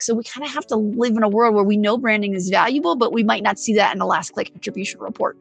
So we kind of have to live in a world where we know branding is valuable, but we might not see that in a last click attribution report.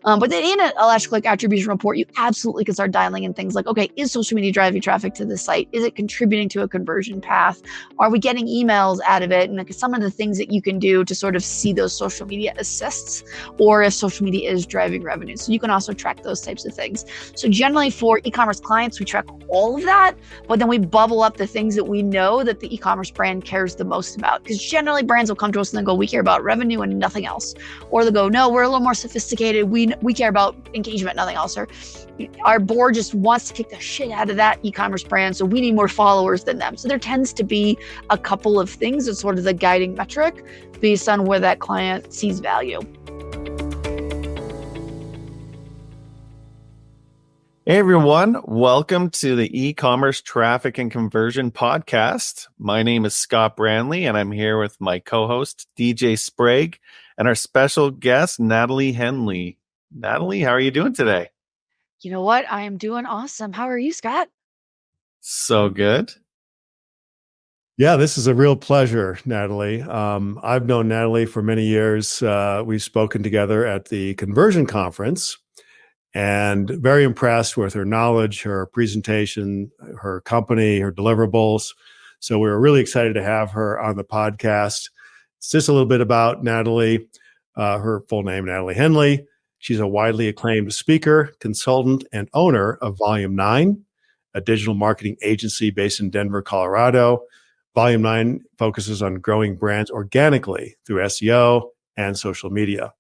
But then in a last click attribution report, you absolutely can start dialing in things like, okay, is social media driving traffic to the site? Is it contributing to a conversion path? Are we getting emails out of it? And like some of the things that you can do to sort of see those social media assists, or if social media is driving revenue. So you can also track those types of things. So generally for e-commerce clients, we track all of that, but then we bubble up the things that we know that the e-commerce brand cares the most about. Because generally brands will come to us and then go, we care about revenue and nothing else. Or they'll go, no, we're a little more sophisticated. We care about engagement, nothing else. Or our board just wants to kick the shit out of that e-commerce brand, so we need more followers than them. So there tends to be a couple of things that's sort of the guiding metric based on where that client sees value. Hey everyone, welcome to the e-commerce traffic and conversion podcast. My name is Scott Branley and I'm here with my co-host DJ Sprague and our special guest Natalie Henley. Natalie, how are you doing today? You know what? I am doing awesome. How are you, Scott? So good. Yeah, this is a real pleasure, Natalie. I've known Natalie for many years. We've spoken together at the conversion conference. And very impressed with her knowledge, her presentation, her company, her deliverables. So we were really excited to have her on the podcast. It's just a little bit about Natalie, her full name, Natalie Henley. She's a widely acclaimed speaker, consultant, and owner of Volume 9, a digital marketing agency based in Denver, Colorado. Volume 9 focuses on growing brands organically through SEO and social media.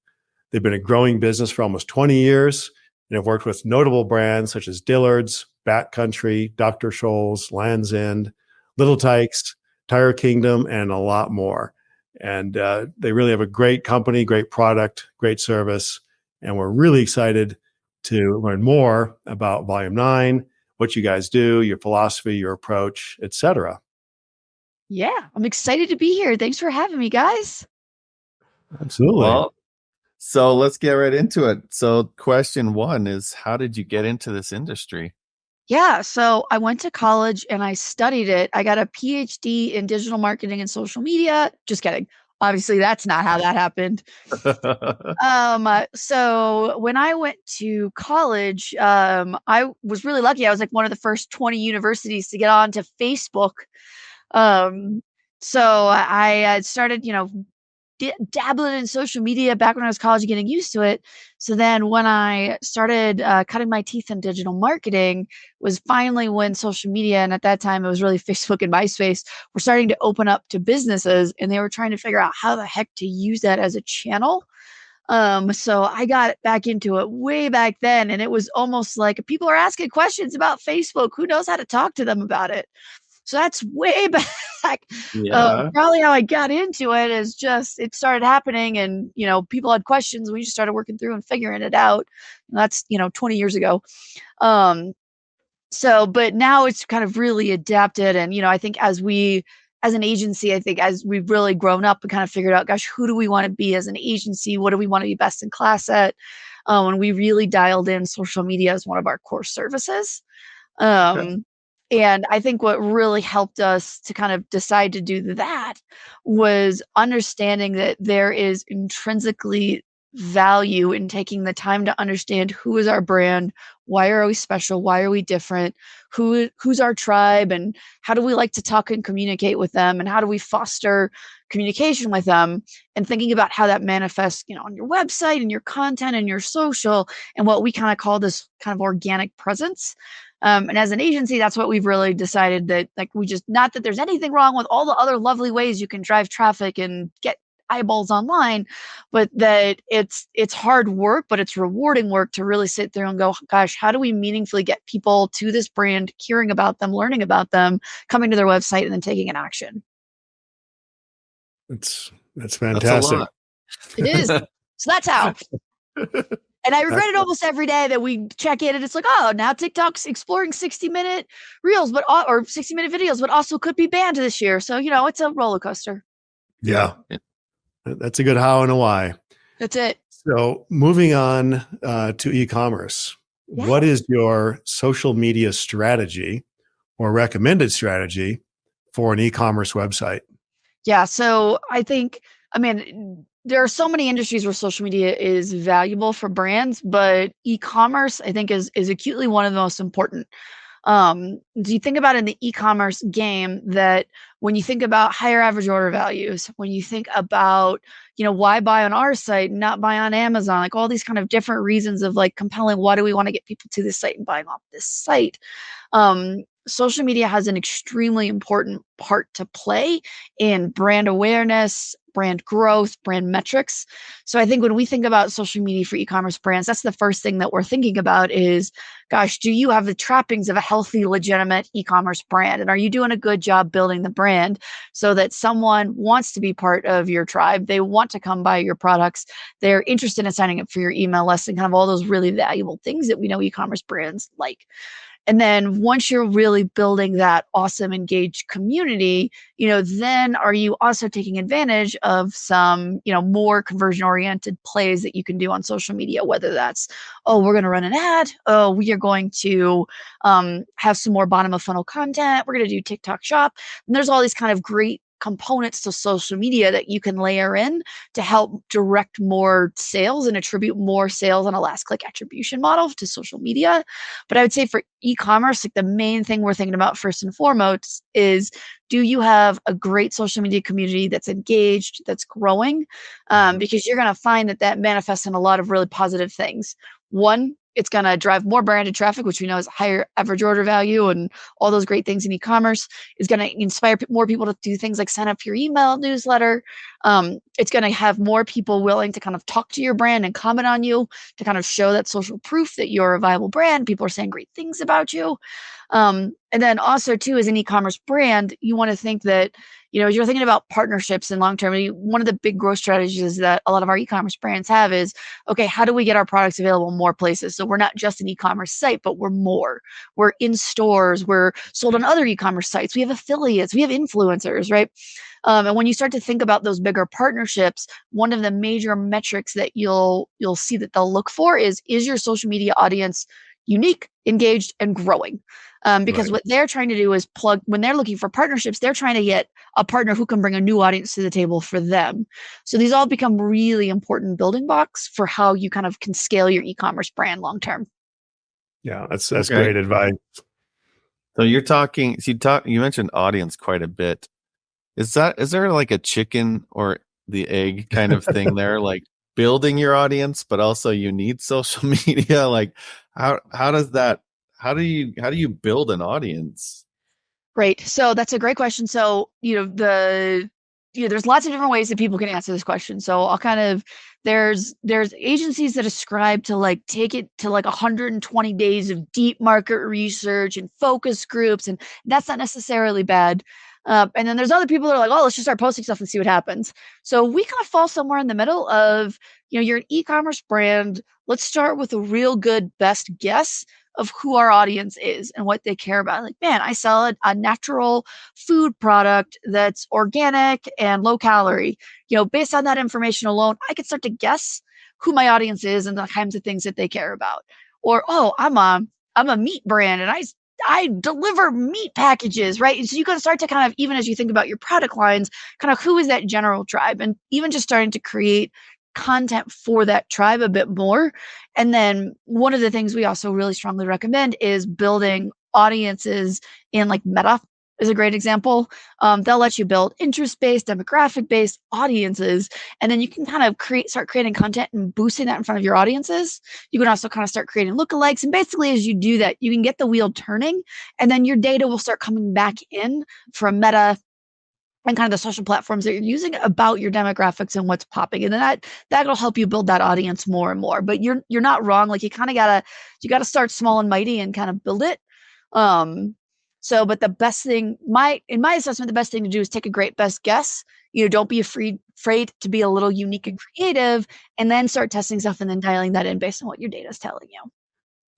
They've been a growing business for almost 20 years. And have worked with notable brands such as Dillard's, Backcountry, Dr. Scholl's, Land's End, Little Tikes, Tire Kingdom, and a lot more. And they really have a great company, great product, great service. And we're really excited to learn more about Volume 9, what you guys do, your philosophy, your approach, etc. Yeah, I'm excited to be here. Thanks for having me, guys. Absolutely. Well, so let's get right into it. So question one is, how did you get into this industry? Yeah, so I went to college and I studied it. I got a PhD in digital marketing and social media. Just kidding. Obviously, that's not how that happened. So when I went to college, I was really lucky. I was like one of the first 20 universities to get onto Facebook. So I started, dabbling in social media back when I was college, getting used to it. So then when I started cutting my teeth in digital marketing was finally when social media, and at that time it was really Facebook and MySpace, were starting to open up to businesses, and they were trying to figure out how the heck to use that as a channel. So I got back into it way back then, and it was almost like people are asking questions about Facebook. Who knows how to talk to them about it? So that's way back. Yeah. Probably how I got into it is just, it started happening and, people had questions. We just started working through and figuring it out. And that's, 20 years ago. But now it's kind of really adapted. And, I think as an agency, I think as we've really grown up and kind of figured out, gosh, who do we want to be as an agency? What do we want to be best in class at? And we really dialed in social media as one of our core services. Okay. And I think what really helped us to kind of decide to do that was understanding that there is intrinsically value in taking the time to understand who is our brand, why are we special, why are we different, who's our tribe, and how do we like to talk and communicate with them, and how do we foster communication with them, and thinking about how that manifests, on your website and your content and your social, and what we kind of call this kind of organic presence. And as an agency, that's what we've really decided, that not that there's anything wrong with all the other lovely ways you can drive traffic and get eyeballs online, but that it's hard work, but it's rewarding work to really sit there and go, gosh, how do we meaningfully get people to this brand, hearing about them, learning about them, coming to their website, and then taking an action? That's fantastic. It is. So that's how. And I regret it almost every day that we check in and it's like, oh, now TikTok's exploring 60-minute reels, or 60-minute videos, but also could be banned this year. So, it's a roller coaster. Yeah. That's a good how and a why. That's it. So moving on to e-commerce, What is your social media strategy or recommended strategy for an e-commerce website? Yeah. So I think, I mean, there are so many industries where social media is valuable for brands, but e-commerce, I think, is acutely one of the most important. Do you think about in the e-commerce game that when you think about higher average order values, when you think about, why buy on our site and not buy on Amazon, like all these kind of different reasons of like compelling, why do we want to get people to this site and buying off this site? Social media has an extremely important part to play in brand awareness, brand growth, brand metrics. So I think when we think about social media for e-commerce brands, that's the first thing that we're thinking about is, gosh, do you have the trappings of a healthy, legitimate e-commerce brand? And are you doing a good job building the brand so that someone wants to be part of your tribe? They want to come buy your products. They're interested in signing up for your email list and kind of all those really valuable things that we know e-commerce brands like. And then once you're really building that awesome engaged community, then are you also taking advantage of some, more conversion oriented plays that you can do on social media, whether that's, oh, we're going to run an ad. Oh, we are going to have some more bottom of funnel content. We're going to do TikTok shop. And there's all these kind of great components to social media that you can layer in to help direct more sales and attribute more sales on a last click attribution model to social media. But I would say for e-commerce, like the main thing we're thinking about first and foremost is, do you have a great social media community that's engaged, that's growing? Because you're going to find that manifests in a lot of really positive things. One, it's going to drive more branded traffic, which we know is higher average order value and all those great things in e-commerce. Is going to inspire more people to do things like sign up for your email newsletter. It's going to have more people willing to kind of talk to your brand and comment on you to kind of show that social proof that you're a viable brand. People are saying great things about you. And then also too, as an e-commerce brand, you want to think that, you're thinking about partnerships and long-term. One of the big growth strategies that a lot of our e-commerce brands have is, okay, how do we get our products available in more places? So we're not just an e-commerce site, but we're more. We're in stores. We're sold on other e-commerce sites. We have affiliates. We have influencers, right? And when you start to think about those bigger partnerships, one of the major metrics that you'll see that they'll look for is your social media audience unique, engaged, and growing? Because what they're trying to do is when they're looking for partnerships, they're trying to get a partner who can bring a new audience to the table for them. So these all become really important building blocks for how you kind of can scale your e-commerce brand long term. Yeah, that's great advice. So you mentioned audience quite a bit. Is there like a chicken or the egg kind of thing there, like building your audience, but also you need social media? Like how do you build an audience? Great. So that's a great question. So, there's lots of different ways that people can answer this question. So I'll kind of, there's agencies that ascribe to like take it to like 120 days of deep market research and focus groups, and that's not necessarily bad. And then there's other people that are like, oh, let's just start posting stuff and see what happens. So we kind of fall somewhere in the middle of, you're an e-commerce brand. Let's start with a real good best guess of who our audience is and what they care about. Like, man, I sell a natural food product that's organic and low calorie. Based on that information alone, I can start to guess who my audience is and the kinds of things that they care about. Or, oh, I'm a meat brand and I deliver meat packages, right? So you can start to kind of, even as you think about your product lines, kind of who is that general tribe, and even just starting to create content for that tribe a bit more. And then one of the things we also really strongly recommend is building audiences in like Meta is a great example. They'll let you build interest-based, demographic-based audiences, and then you can kind of start creating content and boosting that in front of your audiences. You can also kind of start creating lookalikes, and basically as you do that, you can get the wheel turning, and then your data will start coming back in from Meta and kind of the social platforms that you're using about your demographics and what's popping. And then that'll help you build that audience more and more. But you're not wrong. Like you gotta start small and mighty and kind of build it. But the best thing, in my assessment, the best thing to do is take a great best guess. Don't be afraid to be a little unique and creative, and then start testing stuff and then dialing that in based on what your data is telling you.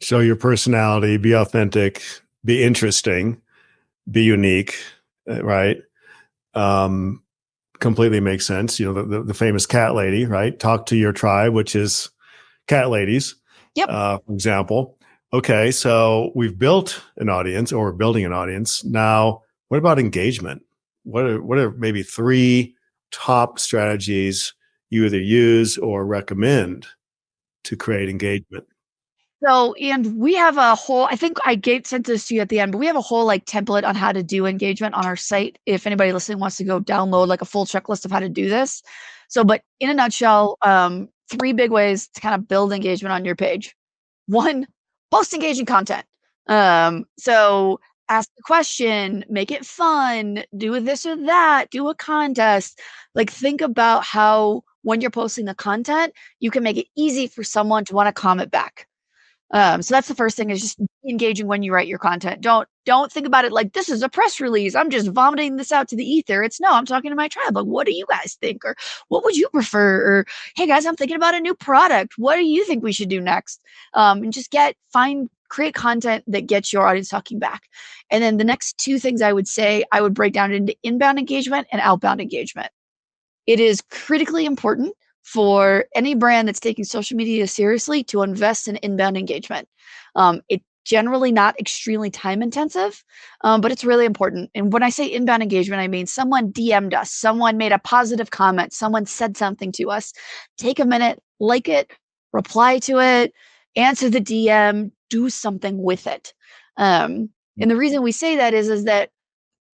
Show your personality, be authentic, be interesting, be unique, right? Completely makes sense. The famous cat lady, right? Talk to your tribe, which is cat ladies. Yep. For example. Okay, so we've built an audience, or we're building an audience. Now, what about engagement? what are maybe 3 top strategies you either use or recommend to create engagement? So, and we have a whole, I think I sent this to you at the end, but we have a whole like template on how to do engagement on our site. If anybody listening wants to go download like a full checklist of how to do this. So, but in a nutshell, 3 big ways to kind of build engagement on your page. 1, post engaging content. So ask the question, make it fun, do this or that, do a contest. Like think about how when you're posting the content, you can make it easy for someone to want to comment back. So that's the first thing, is just engaging when you write your content. Don't think about it like this is a press release. I'm just vomiting this out to the ether. It's no, I'm talking to my tribe. Like, what do you guys think? Or what would you prefer? Or hey guys, I'm thinking about a new product. What do you think we should do next? And just create content that gets your audience talking back. And then the next 2 things I would say, I would break down into inbound engagement and outbound engagement. It is critically important for any brand that's taking social media seriously to invest in inbound engagement. It's generally not extremely time intensive, but it's really important. And when I say inbound engagement, I mean someone DM'd us, someone made a positive comment, someone said something to us. Take a minute, like it, reply to it, answer the DM, do something with it. And the reason we say that is that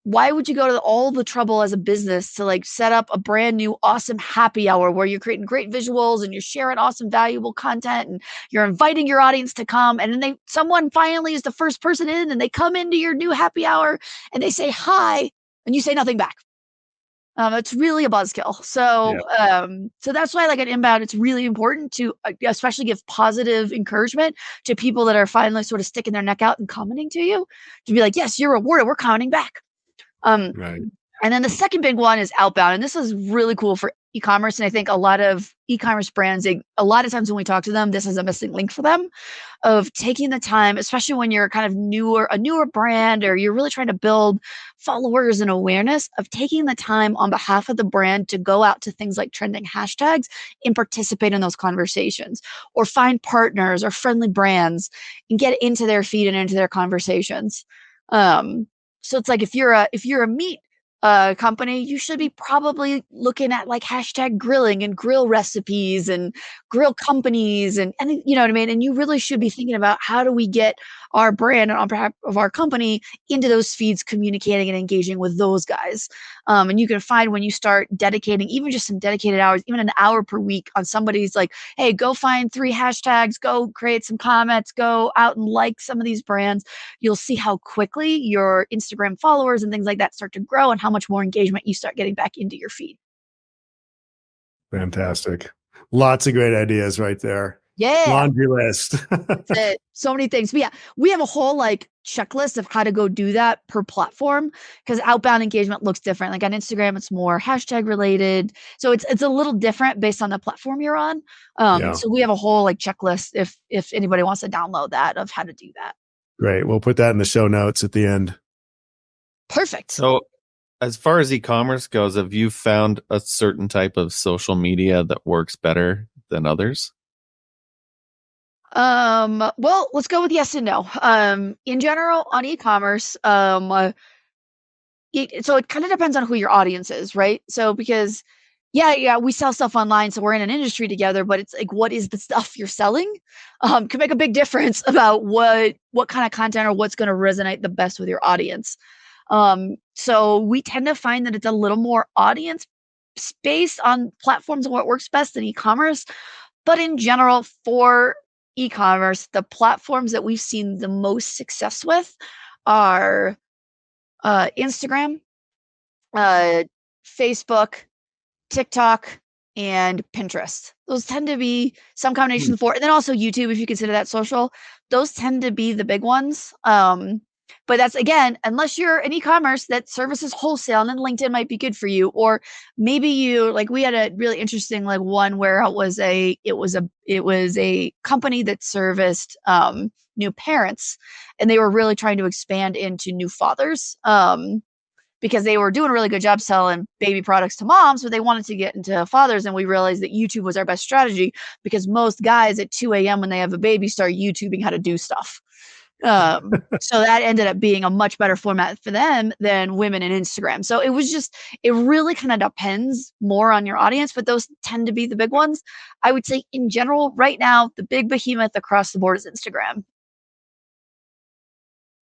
why would you go to all the trouble as a business to like set up a brand new awesome happy hour where you're creating great visuals and you're sharing awesome valuable content and you're inviting your audience to come, and then someone finally is the first person in and they come into your new happy hour and they say hi and you say nothing back. It's really a buzzkill. So so that's why like an inbound, it's really important to especially give positive encouragement to people that are finally sort of sticking their neck out and commenting to you, to be like, yes, you're rewarded, we're commenting back. Right. And then the second big one is outbound. And this is really cool for e-commerce. And I think a lot of e-commerce brands, a lot of times when we talk to them, this is a missing link for them, of taking the time, especially when you're kind of a newer brand, or you're really trying to build followers and awareness, of taking the time on behalf of the brand to go out to things like trending hashtags and participate in those conversations, or find partners or friendly brands and get into their feed and into their conversations. So it's like if you're a meat company, you should be probably looking at like hashtag grilling and grill recipes and grill companies and you know what I mean? And you really should be thinking about how do we get our brand and on behalf of our company into those feeds, communicating and engaging with those guys. And you can find when you start dedicating even just some dedicated hours, even an hour per week on somebody's like, hey, go find 3 hashtags, go create some comments, go out and like some of these brands. You'll see how quickly your Instagram followers and things like that start to grow and how much more engagement you start getting back into your feed. Fantastic. Lots of great ideas right there. Yeah. Laundry list. That's it. So many things. But yeah, we have a whole like checklist of how to go do that per platform, because outbound engagement looks different. Like on Instagram, it's more hashtag related. So it's a little different based on the platform you're on. So we have a whole like checklist if anybody wants to download that, of how to do that. Great. We'll put that in the show notes at the end. Perfect. So as far as e-commerce goes, have you found a certain type of social media that works better than others? Well, let's go with yes and no. In general, on e-commerce, so it kind of depends on who your audience is, right? So because we sell stuff online, so we're in an industry together, but it's like, what is the stuff you're selling? Can make a big difference about what kind of content or what's going to resonate the best with your audience. So we tend to find that it's a little more audience based on platforms and what works best in e-commerce. But in general, for e-commerce, the platforms that we've seen the most success with are Instagram, Facebook, TikTok, and Pinterest. Those tend to be some combination of 4, and then also YouTube, if you consider that social. Those tend to be the big ones. But that's, again, unless you're an e-commerce that services wholesale, and then LinkedIn might be good for you. Or maybe you, like, we had a really interesting like one where it was a company that serviced new parents, and they were really trying to expand into new fathers. Because they were doing a really good job selling baby products to moms, but they wanted to get into fathers. And we realized that YouTube was our best strategy, because most guys at 2 a.m. when they have a baby start YouTubing how to do stuff. So that ended up being a much better format for them than women in Instagram. So it really kind of depends more on your audience, but those tend to be the big ones. I would say in general, right now, the big behemoth across the board is Instagram.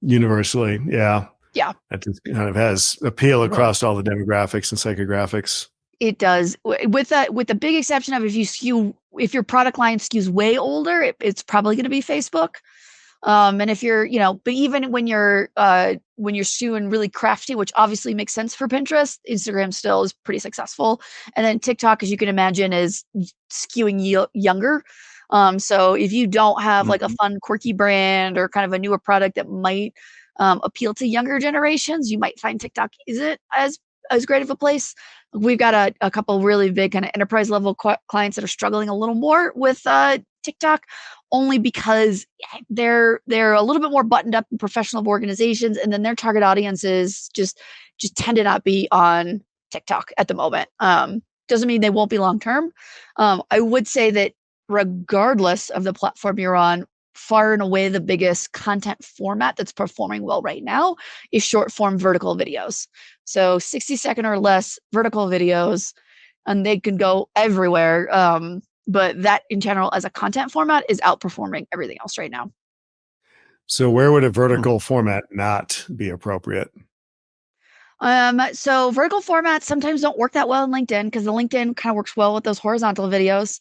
Universally, yeah. Yeah. That just kind of has appeal across all the demographics and psychographics. It does, with the big exception of if your product line skews way older, it's probably going to be Facebook. And if you're, but even when you're skewing really crafty, which obviously makes sense for Pinterest, Instagram still is pretty successful. And then TikTok, as you can imagine, is skewing younger. So if you don't have like a fun, quirky brand or kind of a newer product that might appeal to younger generations, you might find TikTok isn't as great of a place. We've got a couple really big kind of enterprise level clients that are struggling a little more with TikTok, only because they're a little bit more buttoned up in professional organizations, and then their target audiences just tend to not be on TikTok at the moment. Doesn't mean they won't be long term. I would say that regardless of the platform you're on, far and away the biggest content format that's performing well right now is short form vertical videos. So 60-second or less vertical videos, and they can go everywhere. But that in general as a content format is outperforming everything else right now. So where would a vertical format not be appropriate? So vertical formats sometimes don't work that well in LinkedIn because the LinkedIn kind of works well with those horizontal videos.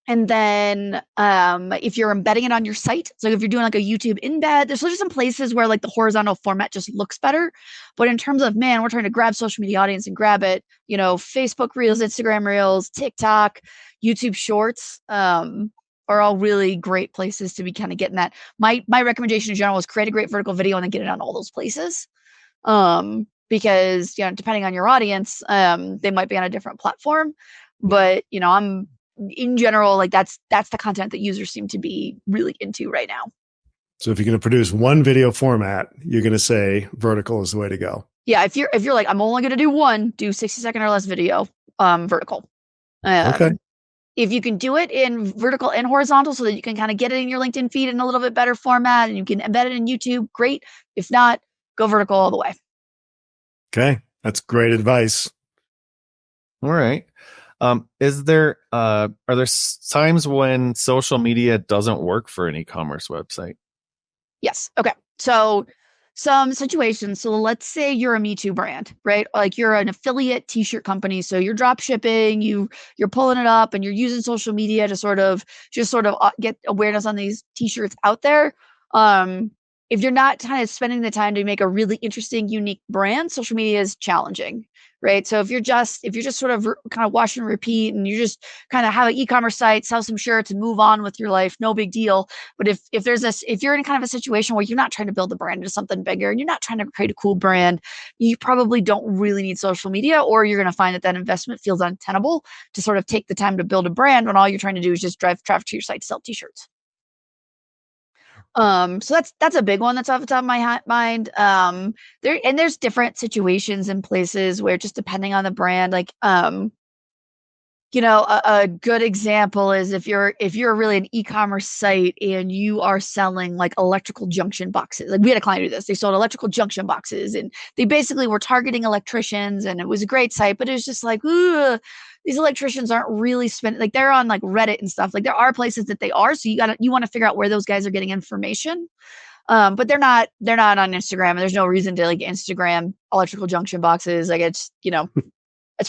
And then if you're embedding it on your site, so if you're doing like a YouTube embed, there's just some places where like the horizontal format just looks better. But in terms of, man, we're trying to grab social media audience and grab it, Facebook Reels, Instagram Reels, TikTok, YouTube Shorts are all really great places to be kind of getting that. My recommendation in general is create a great vertical video and then get it on all those places. Because, depending on your audience, they might be on a different platform. But, I'm in general, like that's the content that users seem to be really into right now. So if you're going to produce one video format, you're going to say vertical is the way to go. Yeah. If you're like, I'm only going to do 60-second or less video, vertical. Okay. If you can do it in vertical and horizontal so that you can kind of get it in your LinkedIn feed in a little bit better format and you can embed it in YouTube, great. If not, go vertical all the way. Okay. That's great advice. All right. Are there times when social media doesn't work for an e-commerce website? Yes. Okay. So some situations. So let's say you're a Me Too brand, right? Like you're an affiliate t-shirt company. So you're drop shipping, you're pulling it up and you're using social media to sort of get awareness on these t-shirts out there. If you're not kind of spending the time to make a really interesting, unique brand, social media is challenging, right? So if you're just sort of kind of wash and repeat and you just kind of have an e-commerce site, sell some shirts and move on with your life, no big deal. But if you're in kind of a situation where you're not trying to build a brand into something bigger and you're not trying to create a cool brand, you probably don't really need social media, or you're going to find that investment feels untenable to sort of take the time to build a brand when all you're trying to do is just drive traffic to your site to sell t-shirts. So that's a big one that's off the top of my mind. There's different situations and places where just depending on the brand, like, a good example is if you're really an e-commerce site and you are selling like electrical junction boxes. Like we had a client do this. They sold electrical junction boxes and they basically were targeting electricians, and it was a great site, but it was just like, these electricians aren't really spending, like they're on like Reddit and stuff. Like there are places that they are. So you want to figure out where those guys are getting information. But they're not on Instagram, and there's no reason to like Instagram electrical junction boxes. Like it's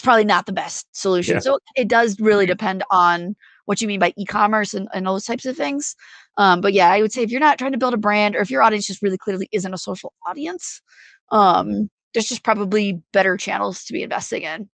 probably not the best solution. Yeah. So it does really depend on what you mean by e-commerce and those types of things. But yeah, I would say if you're not trying to build a brand, or if your audience just really clearly isn't a social audience, there's just probably better channels to be investing in.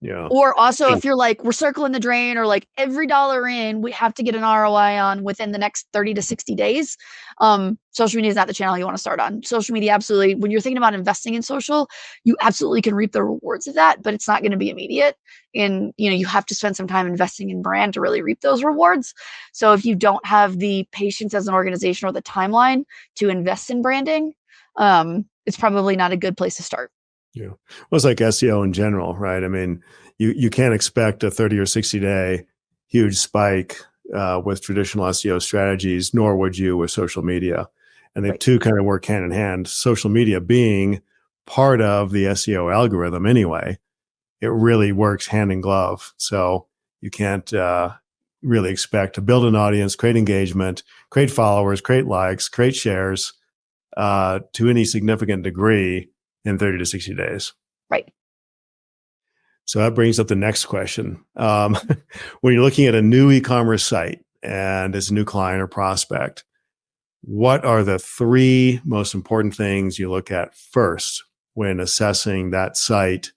Yeah. Or also if you're like, we're circling the drain, or like every dollar in, we have to get an ROI on within the next 30 to 60 days. Social media is not the channel you want to start on. Social media, absolutely. When you're thinking about investing in social, you absolutely can reap the rewards of that, but it's not going to be immediate. And, you have to spend some time investing in brand to really reap those rewards. So if you don't have the patience as an organization or the timeline to invest in branding, it's probably not a good place to start. Yeah. Well, it's like SEO in general, right? I mean, you can't expect a 30 or 60 day huge spike with traditional SEO strategies, nor would you with social media. And the Right. two kind of work hand in hand. Social media being part of the SEO algorithm anyway, it really works hand in glove. So you can't really expect to build an audience, create engagement, create followers, create likes, create shares to any significant degree in 30 to 60 days. Right. So that brings up the next question. When you're looking at a new e-commerce site and it's a new client or prospect, what are the three most important things you look at first when assessing that site,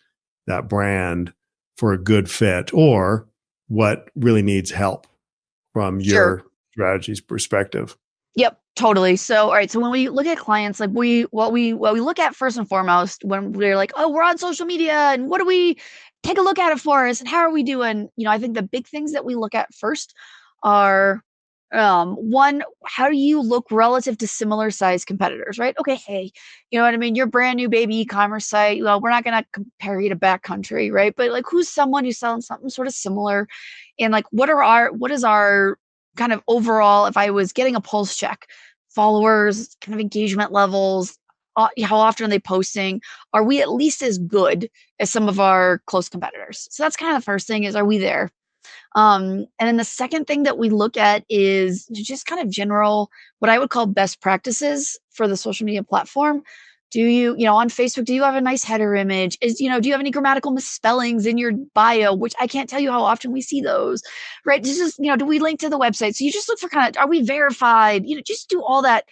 that brand for a good fit, or what really needs help from Sure. your strategy's perspective? Yep, totally. So, all right. So when we look at clients, like what we look at first and foremost when we're like, oh, we're on social media, and what do we take a look at it for us, and how are we doing? I think the big things that we look at first are, one, how do you look relative to similar size competitors, right? Okay, hey, you know what I mean? You're brand new baby e-commerce site. Well, we're not gonna compare you to backcountry, right? But like, who's someone who's selling something sort of similar, and like, what is our kind of overall, if I was getting a pulse check, followers, kind of engagement levels, how often are they posting? Are we at least as good as some of our close competitors? So that's kind of the first thing is, are we there? And then the second thing that we look at is just kind of general, what I would call best practices for the social media platform. Do you on Facebook, do you have a nice header image? Do you have any grammatical misspellings in your bio, which I can't tell you how often we see those, right? This is, do we link to the website? So you just look for kind of, are we verified? Just do all that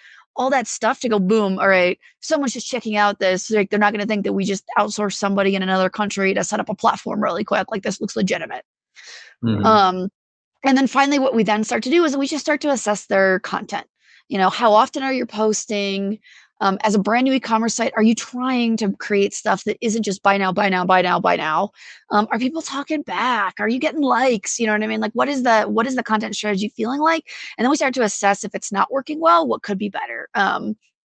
stuff to go, boom. All right. Someone's just checking out this. Like, they're not going to think that we just outsource somebody in another country to set up a platform really quick. Like, this looks legitimate. Mhm. And then finally, what we then start to do is we just start to assess their content. How often are you posting? As a brand new e-commerce site, are you trying to create stuff that isn't just buy now, buy now, buy now, buy now? Are people talking back? Are you getting likes? You know what I mean? Like, what is the content strategy feeling like? And then we start to assess if it's not working well, what could be better.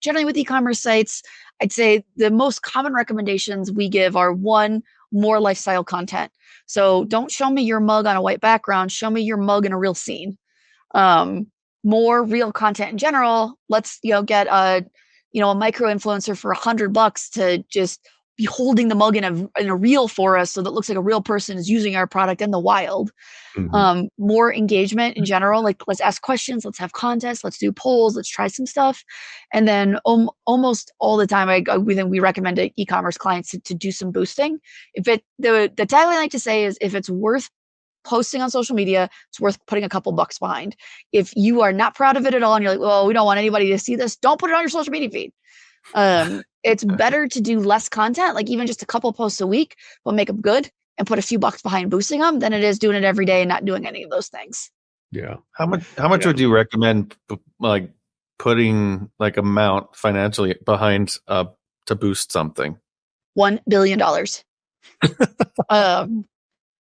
Generally with e-commerce sites, I'd say the most common recommendations we give are, one, more lifestyle content. So don't show me your mug on a white background. Show me your mug in a real scene. More real content in general. Let's get a micro influencer for $100 to just be holding the mug in a reel for us, so that looks like a real person is using our product in the wild. More engagement in general. Like, let's ask questions, let's have contests, let's do polls, let's try some stuff. And then almost all the time, we recommend to e-commerce clients to do some boosting. The tagline I like to say is, if it's worth posting on social media, it's worth putting a couple bucks behind. If you are not proud of it at all and you're like, well, we don't want anybody to see this, don't put it on your social media feed. It's better to do less content, like even just a couple posts a week, but make them good and put a few bucks behind boosting them, than it is doing it every day and not doing any of those things. Yeah. How much would you recommend like putting like amount financially behind to boost something? $1 billion.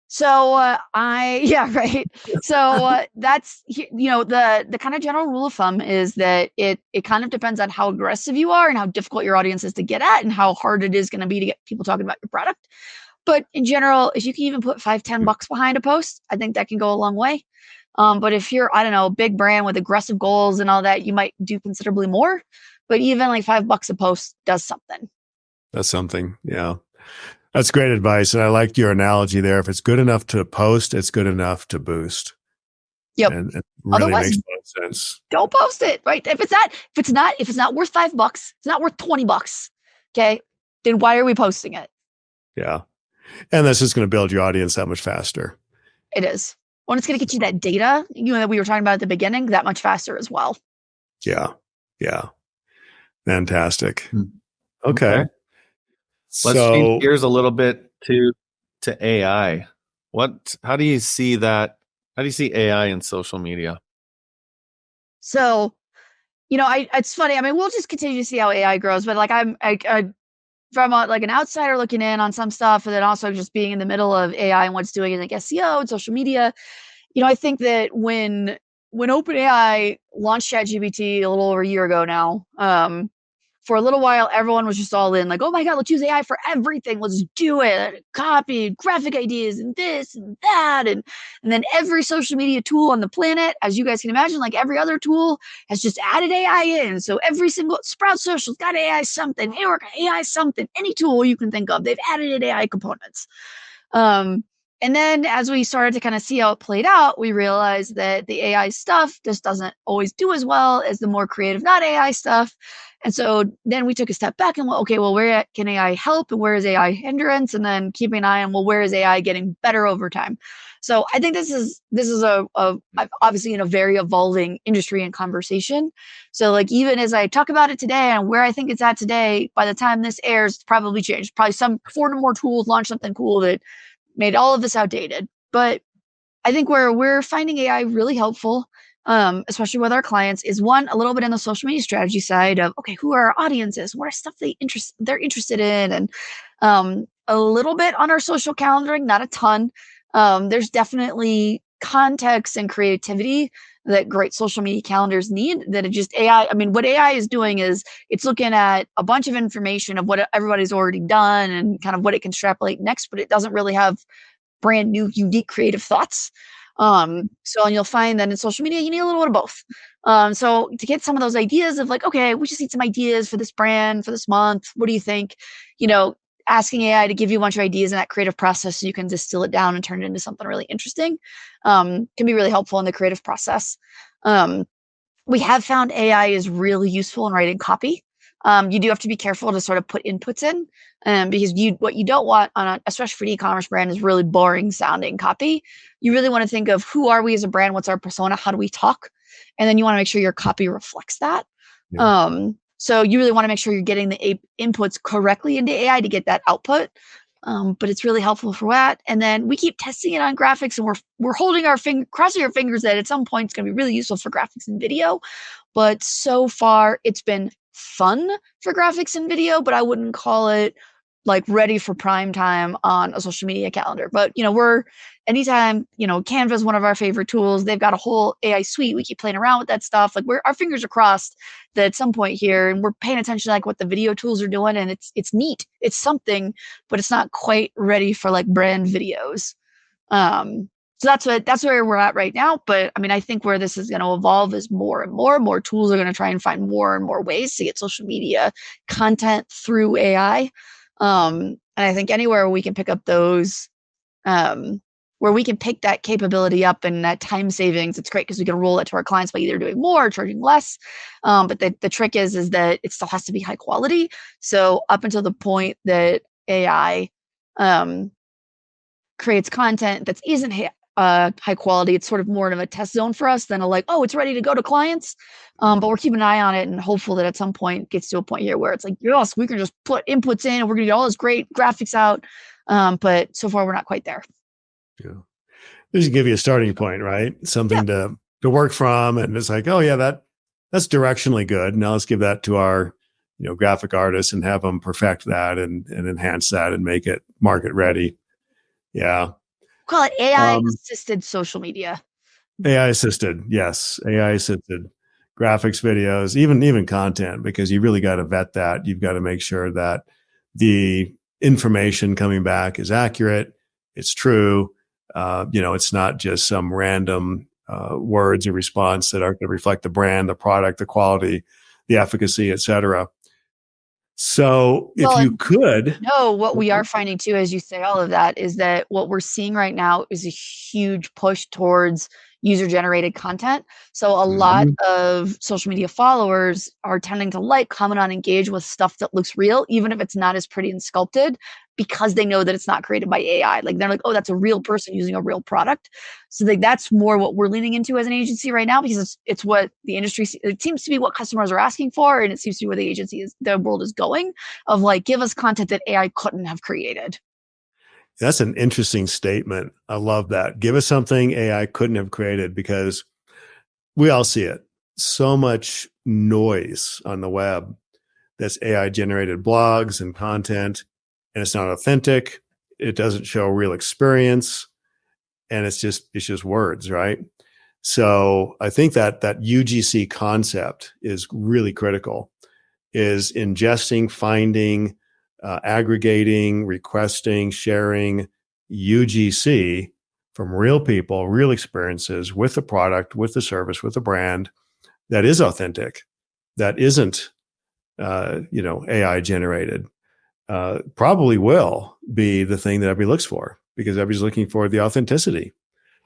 Yeah, right. So that's, the kind of general rule of thumb is that it kind of depends on how aggressive you are and how difficult your audience is to get at and how hard it is going to be to get people talking about your product. But in general, if you can even put $5-10 behind a post, I think that can go a long way. But if you're, I don't know, a big brand with aggressive goals and all that, you might do considerably more. But even like $5 a post does something. That's something. Yeah. That's great advice. And I like your analogy there. If it's good enough to post, it's good enough to boost. Yep. And it really Otherwise, makes a lot of sense. Don't post it, right? If it's not worth $5, it's not worth $20. Okay. Then why are we posting it? Yeah. And that's just going to build your audience that much faster. It is. When it's going to get you that data, that we were talking about at the beginning, that much faster as well. Yeah. Yeah. Fantastic. Okay. Okay. Let's change gears a little bit to AI. How do you see that? How do you see AI in social media? So, it's funny. I mean, we'll just continue to see how AI grows, but like I from like an outsider looking in on some stuff, and then also just being in the middle of AI and what's doing in like SEO and social media, I think that when OpenAI launched ChatGPT a little over a year ago now, for a little while, everyone was just all in, like, oh my God, let's use AI for everything. Let's do it. Copy, graphic ideas, and this and that. And then every social media tool on the planet, as you guys can imagine, like every other tool, has just added AI in. So every single Sprout Social's got AI something, Hayward AI something, any tool you can think of, they've added in AI components. And then as we started to kind of see how it played out, we realized that the AI stuff just doesn't always do as well as the more creative, not AI stuff. And so then we took a step back and went, okay, well, where can AI help and where is AI hindrance? And then keeping an eye on, well, where is AI getting better over time? So I think this is a obviously in a very evolving industry and conversation. So like even as I talk about it today and where I think it's at today, by the time this airs, it's probably changed. Probably some 4 more tools launch something cool that made all of this outdated. But I think where we're finding AI really helpful, especially with our clients, is one, a little bit in the social media strategy side of, okay, who are our audiences? What are stuff they're interested in? And a little bit on our social calendaring, not a ton. There's definitely context and creativity that great social media calendars need, that it just AI, I mean, what AI is doing is it's looking at a bunch of information of what everybody's already done and kind of what it can extrapolate next, but it doesn't really have brand new, unique, creative thoughts. So, and you'll find that in social media, you need a little bit of both. So to get some of those ideas of like, okay, we just need some ideas for this brand, for this month. What do you think? You know, asking AI to give you a bunch of ideas in that creative process so you can distill it down and turn it into something really interesting, can be really helpful in the creative process. We have found AI is really useful in writing copy. You do have to be careful to sort of put inputs in, because what you don't want especially for an e-commerce brand, is really boring sounding copy. You really want to think of who are we as a brand, what's our persona, how do we talk, and then you want to make sure your copy reflects that. Yeah. So you really want to make sure you're getting the inputs correctly into AI to get that output. But it's really helpful for that. And then we keep testing it on graphics, and we're holding crossing our fingers that at some point it's going to be really useful for graphics and video. But so far it's been fun for graphics and video, but I wouldn't call it like ready for prime time on a social media calendar. But anytime, Canva is one of our favorite tools. They've got a whole AI suite. We keep playing around with that stuff. Like our fingers are crossed that at some point here, and we're paying attention to like what the video tools are doing, and it's neat. It's something, but it's not quite ready for like brand videos. So that's where we're at right now. But I mean, I think where this is going to evolve is more and more tools are going to try and find more and more ways to get social media content through AI. And I think anywhere we can pick up those, where we can pick that capability up and that time savings, it's great because we can roll it to our clients by either doing more or charging less. But the trick is that it still has to be high quality. So up until the point that AI creates content that isn't high quality, it's sort of more of a test zone for us than it's ready to go to clients. But we're keeping an eye on it and hopeful that at some point it gets to a point here where it's like, yes, we can just put inputs in and we're gonna get all this great graphics out. But so far we're not quite there. Yeah. This should give you a starting point, right? Something to work from. And it's like, oh yeah, that's directionally good. Now let's give that to our, graphic artists and have them perfect that and enhance that and make it market ready. Yeah. Call it AI assisted social media. AI assisted. Yes. AI assisted graphics, videos, even content, because you really got to vet that. You've got to make sure that the information coming back is accurate. It's true. It's not just some random words or response that are going to reflect the brand, the product, the quality, the efficacy, et cetera. So if you could. No, what we are finding too, as you say all of that, is that what we're seeing right now is a huge push towards user generated content. So a lot of social media followers are tending to comment on, engage with stuff that looks real, even if it's not as pretty and sculpted, because they know that it's not created by AI. Like they're like, oh, that's a real person using a real product. So that's more what we're leaning into as an agency right now, because it's what the industry, it seems to be what customers are asking for. And it seems to be where the world is going, of give us content that AI couldn't have created. That's an interesting statement. I love that. Give us something AI couldn't have created, because we all see it. So much noise on the web that's AI generated blogs and content, and it's not authentic. It doesn't show real experience, and it's just words, right? So I think that UGC concept is really critical. is ingesting, finding, aggregating, requesting, sharing UGC from real people, real experiences with the product, with the service, with the brand that is authentic, that isn't, AI generated. Probably will be the thing that everybody looks for, because everybody's looking for the authenticity.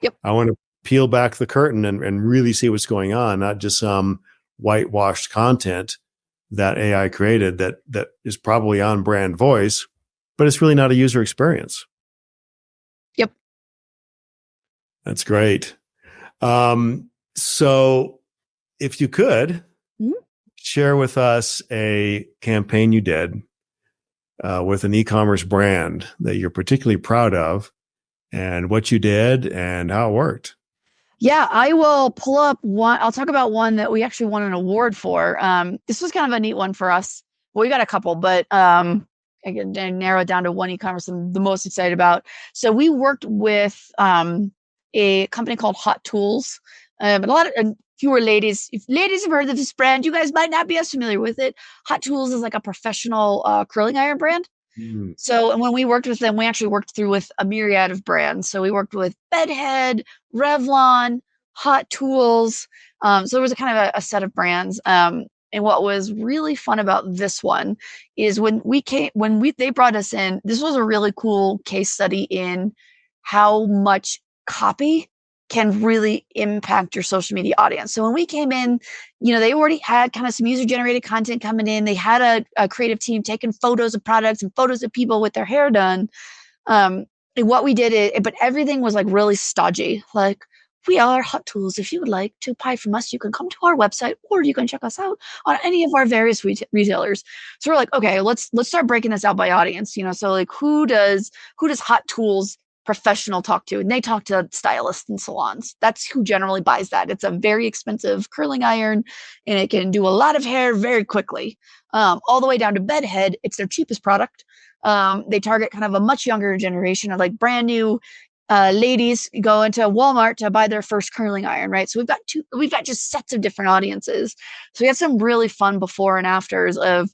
Yep. I want to peel back the curtain and really see what's going on, not just some whitewashed content that AI created that is probably on brand voice, but it's really not a user experience. Yep. That's great. So if you could share with us a campaign you did with an e-commerce brand that you're particularly proud of, and what you did and how it worked. Yeah, I will pull up one. I'll talk about one that we actually won an award for. This was kind of a neat one for us. Well, we got a couple, but I can narrow it down to one e-commerce I'm the most excited about. So we worked with a company called Hot Tools. But fewer ladies, if ladies have heard of this brand, you guys might not be as familiar with it. Hot Tools is like a professional curling iron brand. So, and when we worked with them, we actually worked through with a myriad of brands. So we worked with Bedhead, Revlon, Hot Tools. So there was a kind of a set of brands. And what was really fun about this one is they brought us in, this was a really cool case study in how much copy can really impact your social media audience. So when we came in, they already had kind of some user generated content coming in. They had a creative team taking photos of products and photos of people with their hair done. And what we did, but everything was like really stodgy. Like, we are Hot Tools. If you would like to buy from us, you can come to our website, or you can check us out on any of our various retailers. So we're like, okay, let's start breaking this out by audience. So like, who does Hot Tools professional talk to? And they talk to stylists and salons. That's who generally buys that. It's a very expensive curling iron, and it can do a lot of hair very quickly. All the way down to Bedhead, it's their cheapest product. They target kind of a much younger generation of like brand new ladies go into Walmart to buy their first curling iron, right? So we've got just sets of different audiences. So we had some really fun before and afters of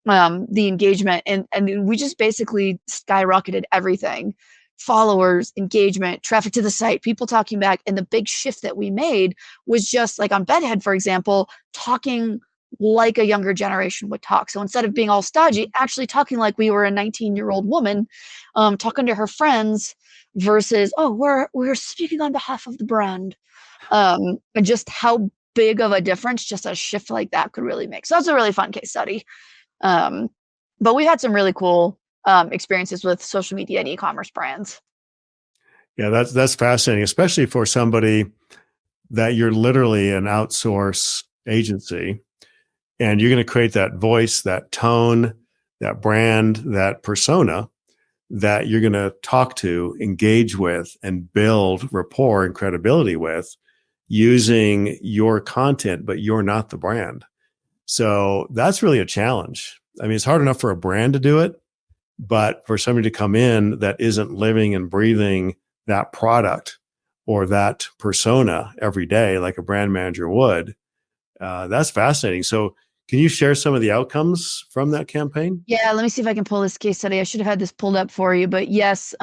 the engagement, and we just basically skyrocketed everything. Followers, engagement, traffic to the site, people talking back. And the big shift that we made was just like on Bedhead, for example, talking like a younger generation would talk. So instead of being all stodgy, actually talking like we were a 19-year-old woman, talking to her friends versus, oh, we're speaking on behalf of the brand. And just how big of a difference just a shift like that could really make. So that's a really fun case study. But we had some really cool experiences with social media and e-commerce brands. Yeah, that's fascinating, especially for somebody that you're literally an outsource agency, and you're going to create that voice, that tone, that brand, that persona that you're going to talk to, engage with, and build rapport and credibility with using your content, but you're not the brand. So that's really a challenge. I mean, it's hard enough for a brand to do it, but for somebody to come in that isn't living and breathing that product or that persona every day like a brand manager would, that's fascinating. So can you share some of the outcomes from that campaign? Yeah, let me see if I can pull this case study. I should have had this pulled up for you, but yes,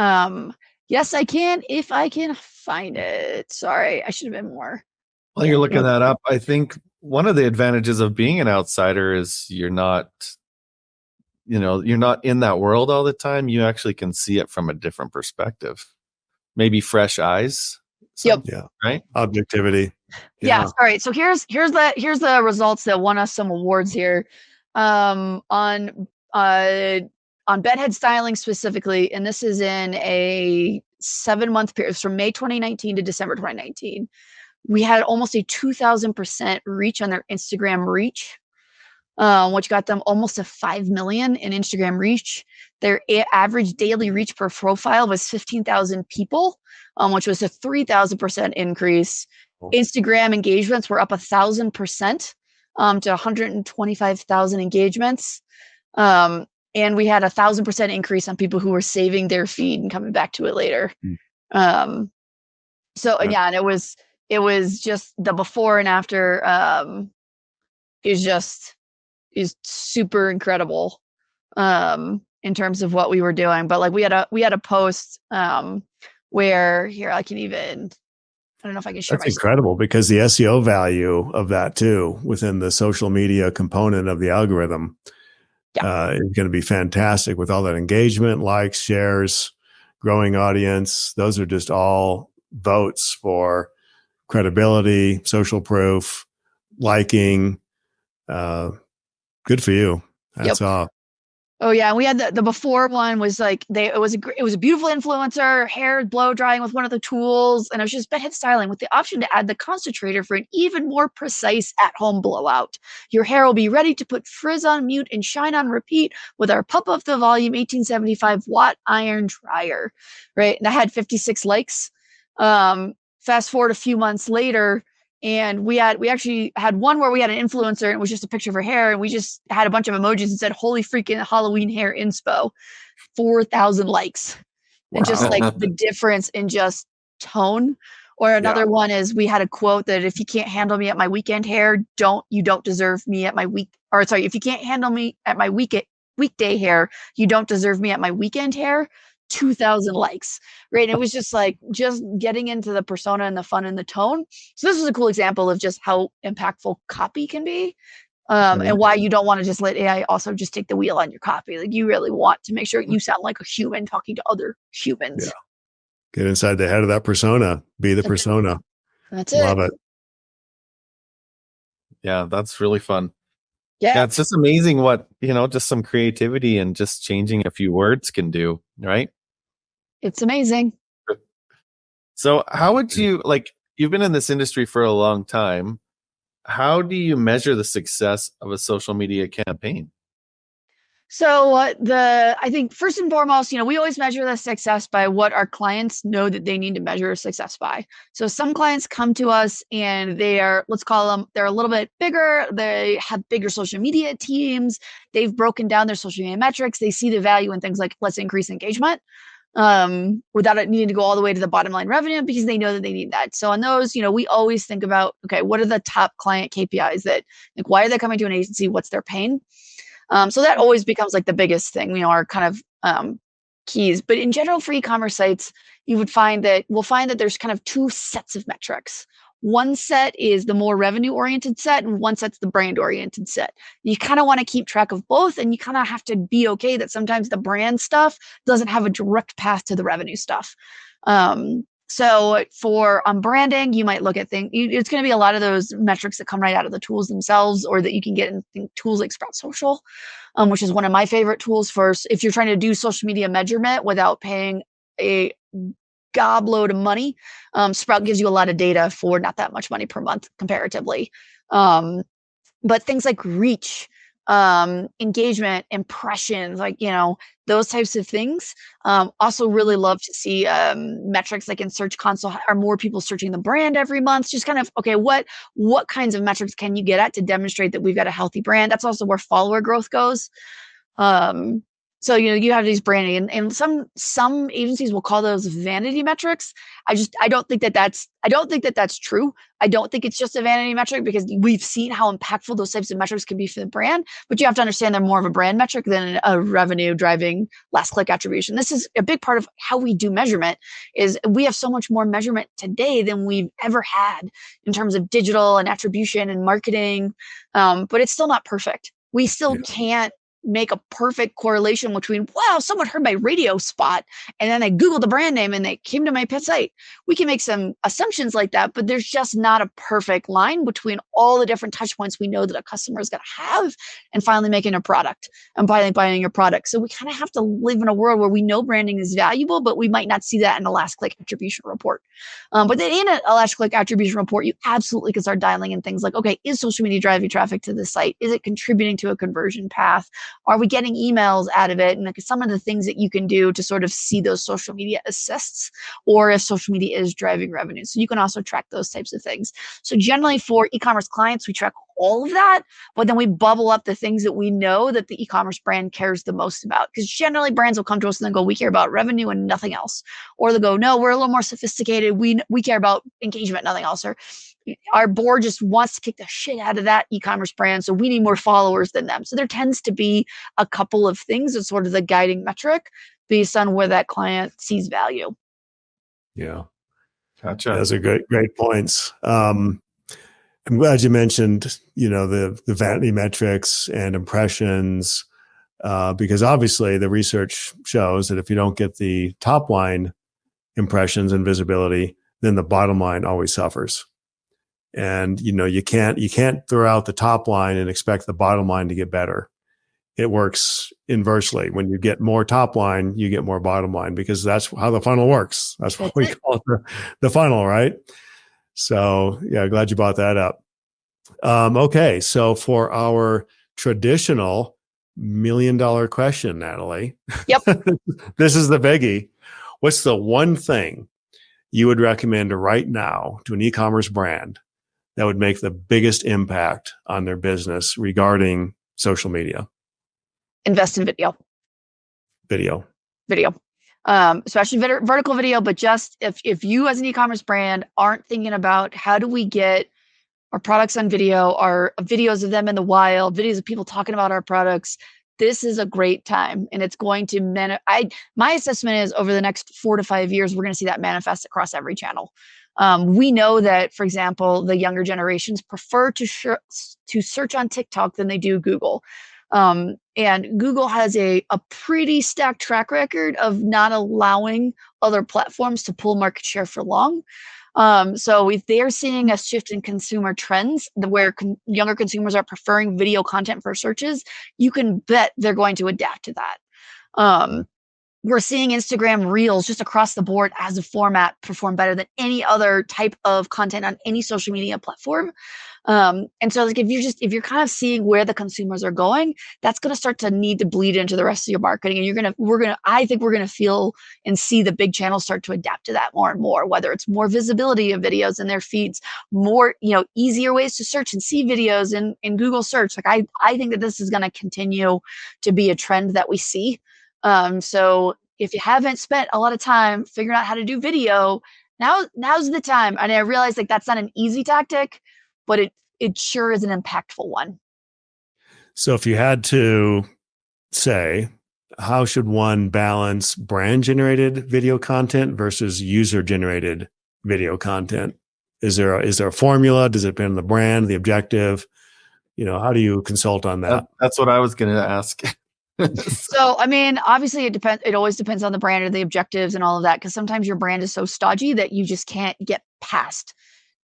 yes, I can if I can find it. Sorry, I should have been more. While you're looking that up, I think one of the advantages of being an outsider is you're not in that world all the time. You actually can see it from a different perspective, maybe fresh eyes. Yep. Yeah. Right. Objectivity. Yeah. All right. So here's the results that won us some awards here. On bedhead styling specifically, and this is in a 7-month period from May 2019 to December 2019. We had almost a 2,000% reach on their Instagram reach, which got them almost a 5 million in Instagram reach. Their average daily reach per profile was 15,000 people, which was a 3,000% increase. Instagram engagements were up 1,000% to 125,000 engagements. And we had 1,000% increase on people who were saving their feed and coming back to it later. And it was just the before and after is just is super incredible in terms of what we were doing. But like we had a post where here I don't know if I can share That's my incredible because the SEO value of that too within the social media component of the algorithm is going to be fantastic with all that engagement, likes, shares, growing audience. Those are just all votes for credibility, social proof, liking. Good for you. Yep. That's off. Oh yeah, and we had the before one was like it was a beautiful influencer, hair blow drying with one of the tools, and it was just bedhead styling with the option to add the concentrator for an even more precise at-home blowout. Your hair will be ready to put frizz on mute and shine on repeat with our pump up the volume 1875-watt iron dryer. Right, and I had 56 likes. Fast forward a few months later. And we actually had one where we had an influencer and it was just a picture of her hair. And we just had a bunch of emojis and said, "Holy freaking Halloween hair inspo," 4,000 likes. Wow. And just like the difference in just tone. Or another one is we had a quote that if you can't handle me at my weekend hair, you don't deserve me at my if you can't handle me at my weekday hair, you don't deserve me at my weekend hair. 2,000 likes, right? And it was just like just getting into the persona and the fun and the tone. So this was a cool example of just how impactful copy can be, and why you don't want to just let AI also just take the wheel on your copy. Like you really want to make sure you sound like a human talking to other humans. Yeah. Get inside the head of that persona. Be the persona. That's it. Love it. Yeah, that's really fun. Yeah. Yeah, it's just amazing what, just some creativity and just changing a few words can do, right? It's amazing. So how would you, you've been in this industry for a long time. How do you measure the success of a social media campaign? So I think first and foremost, we always measure the success by what our clients know that they need to measure success by. So some clients come to us and they're a little bit bigger. They have bigger social media teams. They've broken down their social media metrics. They see the value in things like let's increase engagement without it needing to go all the way to the bottom line revenue because they know that they need that. So on those, we always think about, okay, what are the top client KPIs that why are they coming to an agency? What's their pain? So that always becomes like the biggest thing, our kind of keys. But in general, for e-commerce sites, we'll find that there's kind of two sets of metrics. One set is the more revenue-oriented set, and one set's the brand-oriented set. You kind of want to keep track of both, and you kind of have to be okay that sometimes the brand stuff doesn't have a direct path to the revenue stuff. So on branding, you might look at things. It's going to be a lot of those metrics that come right out of the tools themselves, or that you can get in tools like Sprout Social, which is one of my favorite tools for if you're trying to do social media measurement without paying a gobload of money. Sprout gives you a lot of data for not that much money per month comparatively. But things like reach, engagement, impressions, those types of things. Also really love to see metrics like in Search Console. Are more people searching the brand every month? Just kind of, okay, what kinds of metrics can you get at to demonstrate that we've got a healthy brand? That's also where follower growth goes. So you have these branding, and some agencies will call those vanity metrics. I don't think that that's true. I don't think it's just a vanity metric because we've seen how impactful those types of metrics can be for the brand. But you have to understand they're more of a brand metric than a revenue driving last click attribution. This is a big part of how we do measurement. Is we have so much more measurement today than we've ever had in terms of digital and attribution and marketing. But it's still not perfect. We still can't make a perfect correlation between, wow, someone heard my radio spot and then they Googled the brand name and they came to my pet site. We can make some assumptions like that, but there's just not a perfect line between all the different touch points we know that a customer is going to have and finally making a product and finally buying your product. So we kind of have to live in a world where we know branding is valuable, but we might not see that in a last click attribution report. But then in a last click attribution report, you absolutely can start dialing in things like, okay, is social media driving traffic to the site? Is it contributing to a conversion path? Are we getting emails out of it? And like some of the things that you can do to sort of see those social media assists, or if social media is driving revenue. So you can also track those types of things. So generally for e-commerce clients, we track all of that, but then we bubble up the things that we know that the e-commerce brand cares the most about. Because generally brands will come to us and then go, we care about revenue and nothing else. Or they'll go, no, we're a little more sophisticated. We care about engagement, nothing else. Or our board just wants to kick the shit out of that e-commerce brand. So we need more followers than them. So there tends to be a couple of things as sort of the guiding metric based on where that client sees value. Yeah. Gotcha. Those are great points. I'm glad you mentioned, the vanity metrics and impressions, because obviously the research shows that if you don't get the top line impressions and visibility, then the bottom line always suffers. And you can't throw out the top line and expect the bottom line to get better. It works inversely. When you get more top line, you get more bottom line, because that's how the funnel works. That's what we call it the funnel, right? So yeah, glad you brought that up. Okay, so for our traditional $1 million question, Natalie. Yep. This is the biggie. What's the one thing you would recommend right now to an e-commerce brand that would make the biggest impact on their business regarding social media? Invest in video. Especially vertical video. But just if you as an e-commerce brand aren't thinking about how do we get our products on video, our videos of them in the wild, videos of people talking about our products, this is a great time. And it's going to, my assessment is over the next 4 to 5 years, we're going to see that manifest across every channel. We know that, for example, the younger generations prefer to search on TikTok than they do Google. And Google has a pretty stacked track record of not allowing other platforms to pull market share for long. So if they're seeing a shift in consumer trends where younger consumers are preferring video content for searches, you can bet they're going to adapt to that. We're seeing Instagram Reels just across the board as a format perform better than any other type of content on any social media platform. And so like if you're kind of seeing where the consumers are going, that's going to start to need to bleed into the rest of your marketing. And I think we're going to feel and see the big channels start to adapt to that more and more, whether it's more visibility of videos in their feeds, more, easier ways to search and see videos in Google search. Like I think that this is going to continue to be a trend that we see. So if you haven't spent a lot of time figuring out how to do video, now's the time. And I realize like that's not an easy tactic, but it sure is an impactful one. So if you had to say, how should one balance brand generated video content versus user generated video content? Is there a formula? Does it depend on the brand, the objective? How do you consult on that? That's what I was going to ask. So, I mean, obviously it depends. It always depends on the brand or the objectives and all of that, because sometimes your brand is so stodgy that you just can't get past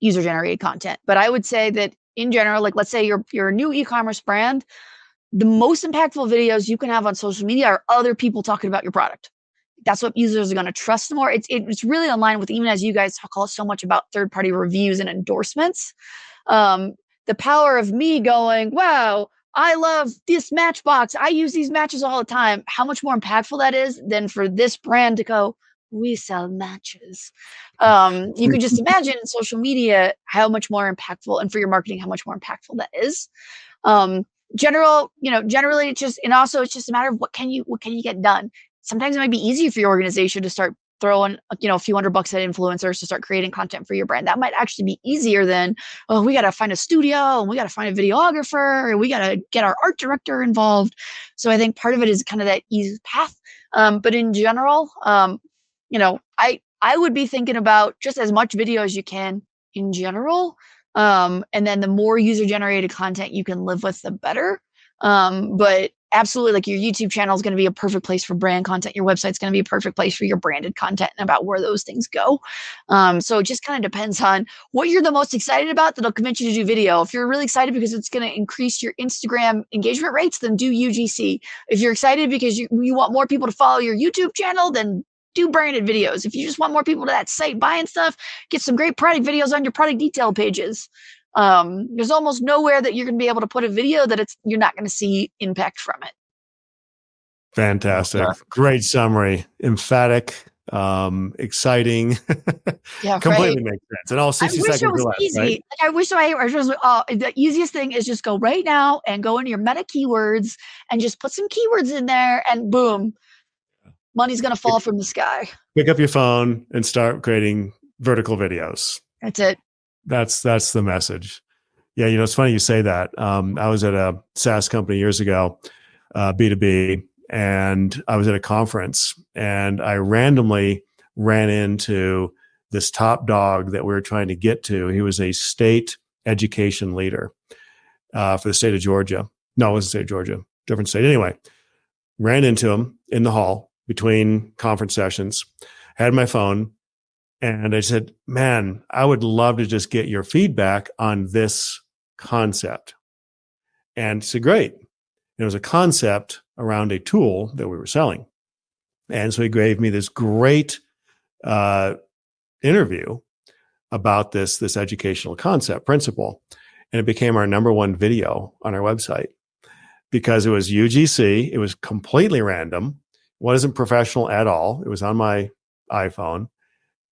user generated content. But I would say that in general, like let's say you're a new e-commerce brand, the most impactful videos you can have on social media are other people talking about your product. That's what users are going to trust more. It's really in line with, even as you guys call so much about third-party reviews and endorsements. The power of me going, wow, I love this Matchbox. I use these matches all the time. How much more impactful that is than for this brand to go, we sell matches. You could just imagine in social media how much more impactful, and for your marketing, how much more impactful that is. Generally it's just a matter of what can you get done. Sometimes it might be easy for your organization to start throwing, a few $100 at influencers to start creating content for your brand. That might actually be easier than, we got to find a studio and we got to find a videographer and we got to get our art director involved. So I think part of it is kind of that easy path. But in general, I would be thinking about just as much video as you can in general. And then the more user generated content you can live with, the better. But absolutely, like your YouTube channel is going to be a perfect place for brand content. Your website's going to be a perfect place for your branded content and about where those things go. So it just kind of depends on what you're the most excited about that'll convince you to do video. If you're really excited because it's going to increase your Instagram engagement rates, then do UGC. If you're excited because you want more people to follow your YouTube channel, then do branded videos. If you just want more people to that site buying stuff, get some great product videos on your product detail pages. There's almost nowhere that you're going to be able to put a video that you're not going to see impact from it. Fantastic. Great summary. Emphatic, exciting. Yeah, completely makes sense. And all 60 seconds it was left, easy. right? Like, I wish the easiest thing is just go right now and go into your meta keywords and just put some keywords in there and boom, money's going to fall from the sky. Pick up your phone and start creating vertical videos. That's it. That's the message. Yeah, it's funny you say that. I was at a SaaS company years ago, B2B, and I was at a conference, and I randomly ran into this top dog that we were trying to get to. He was a state education leader for the state of Georgia. No, it wasn't the state of Georgia, different state. Anyway, ran into him in the hall between conference sessions, had my phone, and I said, man, I would love to just get your feedback on this concept. And he said, great. And it was a concept around a tool that we were selling. And so he gave me this great interview about this educational concept principle. And it became our number one video on our website because it was UGC. It was completely random. It wasn't professional at all. It was on my iPhone.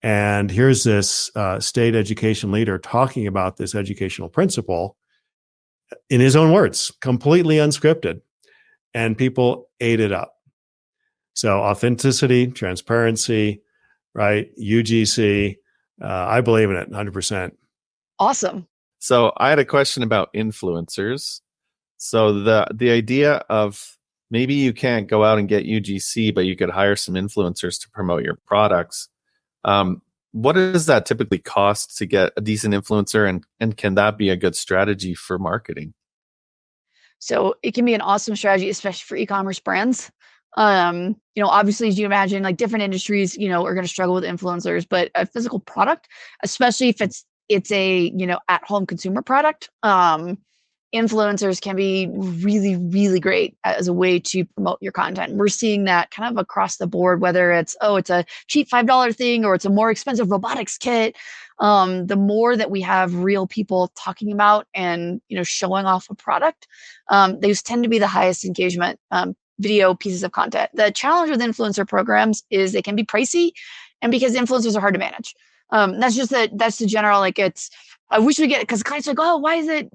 And here's this state education leader talking about this educational principle in his own words, completely unscripted. And people ate it up. So authenticity, transparency, right? UGC, I believe in it 100%. Awesome. So I had a question about influencers. So the idea of maybe you can't go out and get UGC, but you could hire some influencers to promote your products. What does that typically cost to get a decent influencer, and can that be a good strategy for marketing? So it can be an awesome strategy, especially for e-commerce brands. Obviously, as you imagine, like different industries, are going to struggle with influencers, but a physical product, especially if it's a, at-home consumer product, influencers can be really, really great as a way to promote your content. We're seeing that kind of across the board, whether it's a cheap $5 thing or it's a more expensive robotics kit. The more that we have real people talking about and, showing off a product, those tend to be the highest engagement video pieces of content. The challenge with influencer programs is they can be pricey, and because influencers are hard to manage. That's the general, I wish we get it because clients are like, oh, why is it,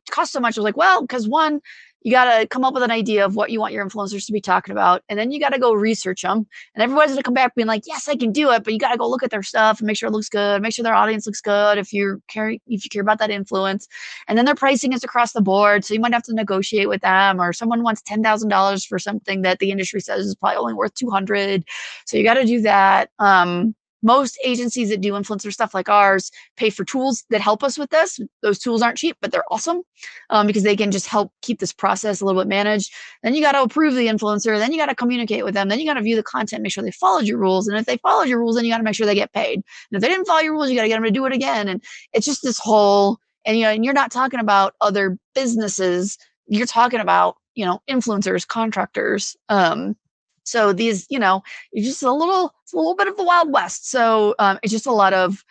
cost so much? I was like, well, because one, you got to come up with an idea of what you want your influencers to be talking about. And then you got to go research them. And everybody's going to come back being like, yes, I can do it. But you got to go look at their stuff and make sure it looks good, make sure their audience looks good if you care about that influence. And then their pricing is across the board. So you might have to negotiate with them, or someone wants $10,000 for something that the industry says is probably only worth 200. So you got to do that. Most agencies that do influencer stuff like ours pay for tools that help us with this. Those tools aren't cheap, but they're awesome because they can just help keep this process a little bit managed. Then you got to approve the influencer. Then you got to communicate with them. Then you got to view the content, make sure they followed your rules. And if they followed your rules, then you got to make sure they get paid. And if they didn't follow your rules, you got to get them to do it again. And it's just this whole, and you're not talking about other businesses. You're talking about, influencers, contractors. So these, it's just it's a little bit of the Wild West. So it's a lot of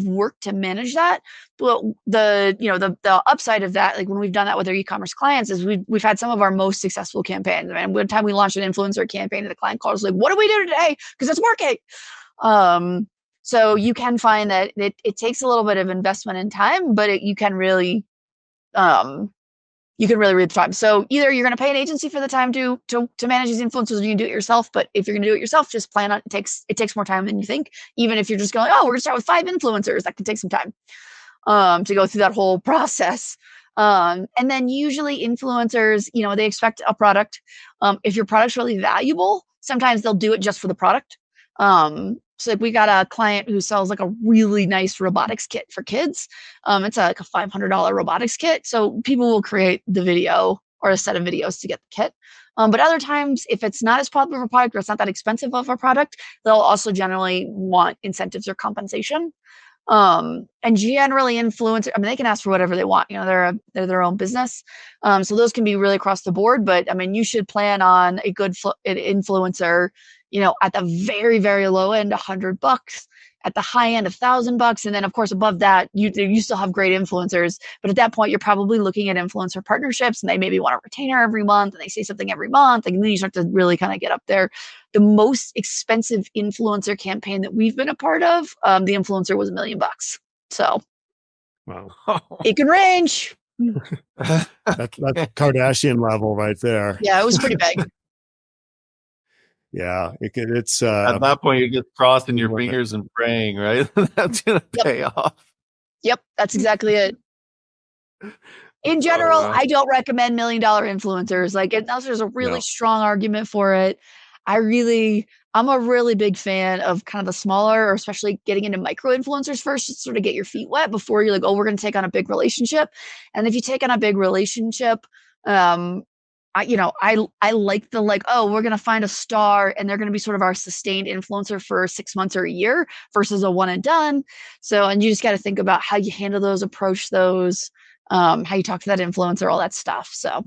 work to manage that. But the upside of that, like when we've done that with our e-commerce clients, is we've had some of our most successful campaigns. And one time we launched an influencer campaign, and the client called us like, "What do we do today? Because it's working." So you can find that it takes a little bit of investment and time, but you can really read the time. So either you're going to pay an agency for the time to manage these influencers, or you can do it yourself. But if you're going to do it yourself, just plan on it takes more time than you think. Even if you're just going, oh, we're going to start with 5 influencers, that can take some time to go through that whole process. And then usually influencers, they expect a product. If your product's really valuable, sometimes they'll do it just for the product. So we got a client who sells like a really nice robotics kit for kids. It's like a $500 robotics kit. So people will create the video or a set of videos to get the kit. But other times, if it's not as popular of a product or it's not that expensive of a product, they'll also generally want incentives or compensation. And generally influencers, they can ask for whatever they want. They're their own business. So those can be really across the board, but you should plan on a good influencer, at the very, very low end, $100, at the high end, $1,000. And then of course, above that, you still have great influencers, but at that point, you're probably looking at influencer partnerships, and they maybe want a retainer every month, and they say something every month. And then you start to really kind of get up there. The most expensive influencer campaign that we've been a part of, the influencer was $1 million. So wow, it can range. That's Kardashian level right there. Yeah, it was pretty big. Yeah, it's at that point you're just crossing your fingers and praying, right? That's gonna pay off. Yep, that's exactly it. In general, wow. I don't recommend $1 million influencers. Like, unless there's a really No. strong argument for it. I'm a really big fan of kind of the smaller, or especially getting into micro influencers first, just sort of get your feet wet before you're like, oh, we're going to take on a big relationship. And if you take on a big relationship, I like the like, oh, we're going to find a star and they're going to be sort of our sustained influencer for 6 months or a year versus a one and done. So, and you just got to think about how you handle those, approach those, how you talk to that influencer, all that stuff. So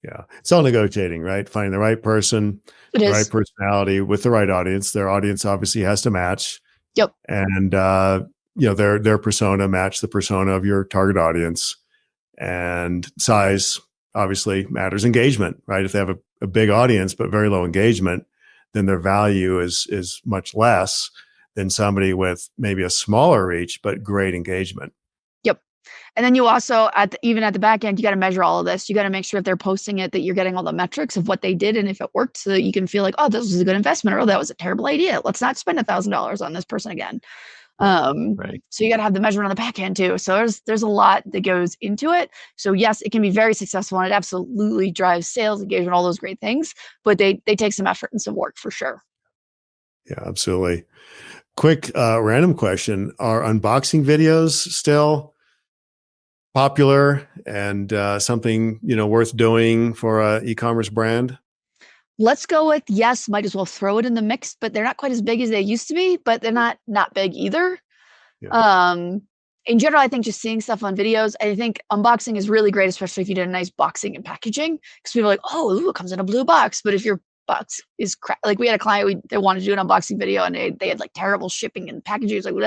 Yeah. It's all negotiating, right? Finding the right person, it the right is. personality with the right audience. Their audience obviously has to match. Yep. And their persona match the persona of your target audience. And size obviously matters. Engagement, right? If they have a big audience but very low engagement, then their value is much less than somebody with maybe a smaller reach but great engagement. Yep. And then you also even at the back end, you got to measure all of this. You got to make sure if they're posting it that you're getting all the metrics of what they did and if it worked, so that you can feel like, oh, this was a good investment, or oh, that was a terrible idea. Let's not spend $1,000 on this person again. Right. So you got to have the measurement on the back end too. So there's a lot that goes into it. So yes, it can be very successful and it absolutely drives sales, engagement, all those great things, but they take some effort and some work for sure. Yeah, absolutely. Quick random question. Are unboxing videos still popular and something, worth doing for an e-commerce brand? Let's go with yes, might as well throw it in the mix, but they're not quite as big as they used to be, but they're not big either. Yeah. In general, I think just seeing stuff on videos, I think unboxing is really great, especially if you did a nice boxing and packaging, because people are like, oh, ooh, it comes in a blue box. But if your box is crap, like we had a client, they wanted to do an unboxing video and they had like terrible shipping and packaging. It's like, well,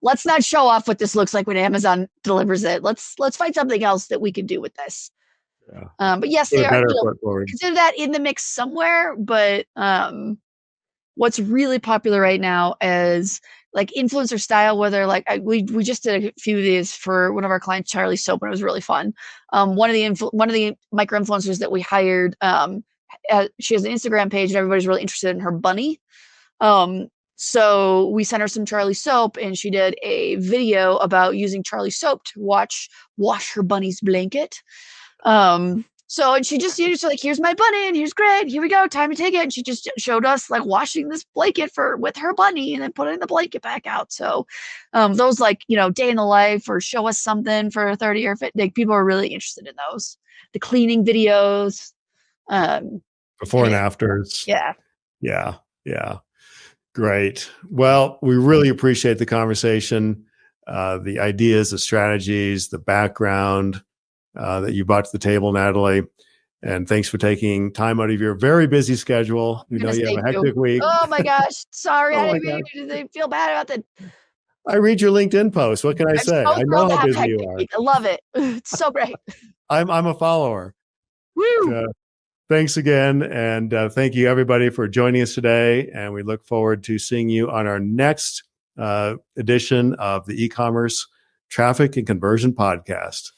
let's not show off what this looks like when Amazon delivers it. Let's find something else that we can do with this. Yeah. But yes, Put they a are, better foot forward. consider that in the mix somewhere. But what's really popular right now is like influencer style, whether like we just did a few of these for one of our clients, Charlie Soap, and it was really fun. One of the micro influencers that we hired, she has an Instagram page and everybody's really interested in her bunny. So we sent her some Charlie Soap and she did a video about using Charlie Soap to wash her bunny's blanket. So, and she just used to like, here's my bunny and here's great. Here we go. Time to take it. And she just showed us like washing this blanket with her bunny and then putting the blanket back out. So, those like, day in the life or show us something for 30 or 50, like people are really interested in those. The cleaning videos. Before and afters. Yeah. Yeah. Yeah. Great. Well, we really appreciate the conversation, the ideas, the strategies, the background that you brought to the table, Natalie. And thanks for taking time out of your very busy schedule. We know you have a hectic week. Oh my gosh. Sorry. Oh I my didn't mean to feel bad about that. I read your LinkedIn post. What can I say? So I know how busy you are. week. I love it. It's so great. I'm a follower. Woo! Thanks again. And thank you, everybody, for joining us today. And we look forward to seeing you on our next edition of the e-commerce traffic and conversion podcast.